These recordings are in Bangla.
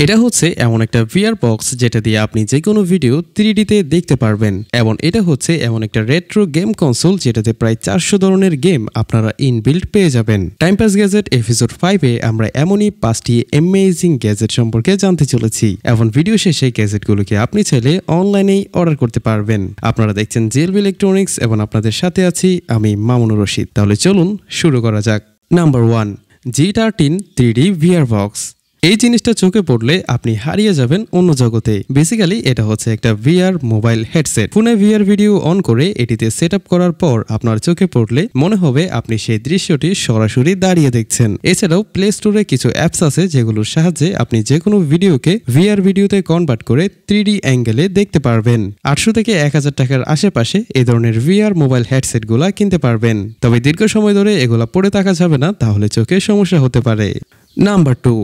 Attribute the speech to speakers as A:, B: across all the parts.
A: এটা হচ্ছে এমন একটা VR বক্স যেটা দিয়ে আপনি যে কোনো ভিডিও 3D তে দেখতে পারবেন এবং এটা হচ্ছে এমন একটা রেট্রো গেম কনসোল যেটাতে প্রায় 400 ধরনের গেম আপনারা ইনবিল্ট পেয়ে যাবেন। টাইম পাস গ্যাজেট এপিসোড 5 এ আমরা এমনই 5টি অ্যামেজিং গ্যাজেট সম্পর্কে জানতে চলেছি এবং ভিডিও শেষে গ্যাজেটগুলোকে আপনি চাইলে অনলাইনেই অর্ডার করতে পারবেন। আপনারা দেখছেন জেএলবি ইলেকট্রনিক্স এবং আপনাদের সাথে আছি আমি মামুনুর রশিদ। তাহলে চলুন শুরু করা যাক। Number 1, G13 3D VR box. এই জিনিসটা চোখে পড়লে আপনি হারিয়ে যাবেন অন্য জগতে। বেসিক্যালি এটা হচ্ছে একটা VR মোবাইল হেডসেট। ফোনে VR ভিডিও অন করে এটিতে সেটআপ করার পর আপনার চোখে পড়লে মনে হবে আপনি সেই দৃশ্যটি সরাসরি দাঁড়িয়ে দেখছেন। এছাড়াও প্লে স্টোরে কিছু অ্যাপস আছে যেগুলোর সাহায্যে আপনি যে কোনো ভিডিওকে VR ভিডিওতে কনভার্ট করে 3D অ্যাঙ্গেলে দেখতে পারবেন। 800 থেকে 1000 টাকার আশেপাশে এই ধরনের VR মোবাইল হেডসেটগুলা কিনতে পারবেন। তবে দীর্ঘ সময় ধরে এগুলা পড়ে থাকা যাবে না, তাহলে চোখে সমস্যা হতে পারে। Number 2,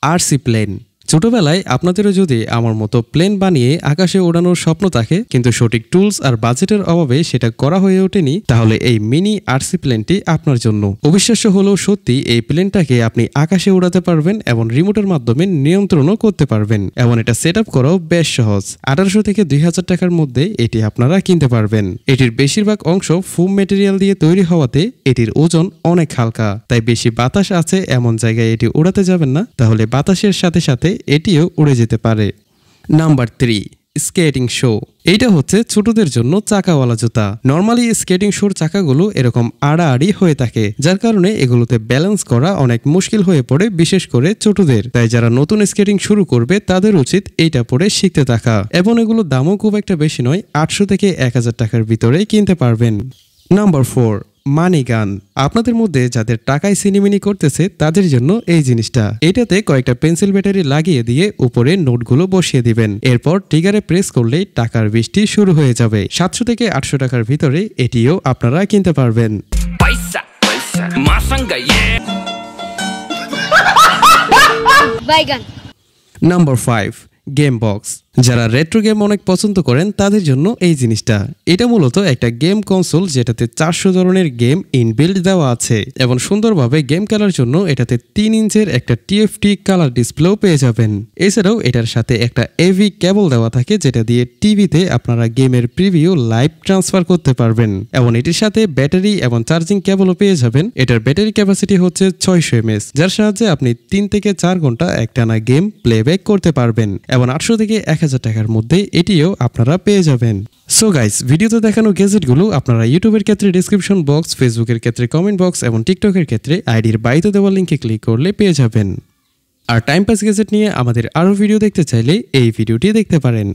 A: RC plane. ছোটবেলায় আপনাদেরও যদি আমার মতো প্লেন বানিয়ে আকাশে ওড়ানোর স্বপ্ন থাকে কিন্তু সঠিক টুলস আর বাজেটের অভাবে সেটা করা হয়ে ওঠেনি, তাহলে এই মিনি RC প্লেনটি আপনার জন্য। অবিশ্বাস্য হলেও সত্যি, এই প্লেনটাকে আপনি আকাশে উড়াতে পারবেন এবং রিমোটের মাধ্যমে নিয়ন্ত্রণও করতে পারবেন এবং এটা সেট আপ করাও বেশ সহজ। 1800 থেকে 2000 টাকার মধ্যে এটি আপনারা কিনতে পারবেন। এটির বেশিরভাগ অংশ ফোম ম্যাটেরিয়াল দিয়ে তৈরি হওয়াতে এটির ওজন অনেক হালকা, তাই বেশি বাতাস আছে এমন জায়গায় এটি উড়াতে যাবেন না, তাহলে বাতাসের সাথে সাথে এটিও উড়ে যেতে পারে। Number 3, skating show. এইটা হচ্ছে ছোটদের জন্য চাকাওয়ালা জুতা। নর্মালি স্কেটিং শোর চাকাগুলো এরকম আড়াআড়ি হয়ে থাকে, যার কারণে এগুলোতে ব্যালেন্স করা অনেক মুশকিল হয়ে পড়ে, বিশেষ করে ছোটদের। তাই যারা নতুন স্কেটিং শুরু করবে তাদের উচিত এইটা পরে শিখতে থাকা এবং এগুলোর দামও খুব একটা বেশি নয়, 800 থেকে 1000 টাকার ভিতরে কিনতে পারবেন। নাম্বার 4, মানি গান। আপনাদের মধ্যে যাদের টাকায় সিনিমিনি করতেছে তাদের জন্য এই জিনিসটা। এটাতে কয়েকটা পেন্সিল ব্যাটারি লাগিয়ে দিয়ে উপরে নোটগুলো বসিয়ে দিবেন। এরপর ট্রিগারে প্রেস করলেই টাকার বৃষ্টি শুরু হয়ে যাবে। 700 থেকে 800 টাকার ভিতরে এটিও আপনারা কিনতে পারবেন। Number 5, game box. যারা রেট্রো গেম অনেক পছন্দ করেন তাদের জন্য এই জিনিসটা। এটা মূলত একটা গেম কনসোল যেটাতে 400 ধরনের গেম ইনবিল্ট দেওয়া আছে এবং সুন্দরভাবে গেম খেলার জন্য এটাতে 3 ইঞ্চের একটা TFT কালার ডিসপ্লেও পেয়ে যাবেন। এছাড়াও এটার সাথে একটা AV কেবল দেওয়া থাকে যেটা দিয়ে টিভিতে আপনারা গেমের প্রিভিউ লাইভ ট্রান্সফার করতে পারবেন এবং এটির সাথে ব্যাটারি এবং চার্জিং কেবলও পেয়ে যাবেন। এটার ব্যাটারি ক্যাপাসিটি হচ্ছে 600 mAh, যার সাহায্যে আপনি 3 থেকে 4 ঘন্টা একটানা গেম প্লেব্যাক করতে পারবেন এবং 800 থেকে 1000 টাকার মধ্যে এটিও আপনারা পেয়ে যাবেন। সো গাইস, ভিডিওতে দেখানো গ্যাজেটগুলো আপনারা ইউটিউবের ক্ষেত্রে ডেসক্রিপশন বক্স, ফেসবুকের ক্ষেত্রে কমেন্ট বক্স এবং টিকটকের ক্ষেত্রে আইডির বায়োতে দেওয়া লিঙ্কে ক্লিক করলে পেয়ে যাবেন। আর টাইম পাস গ্যাজেট নিয়ে আমাদের আরও ভিডিও দেখতে চাইলে এই ভিডিওটি দেখতে পারেন।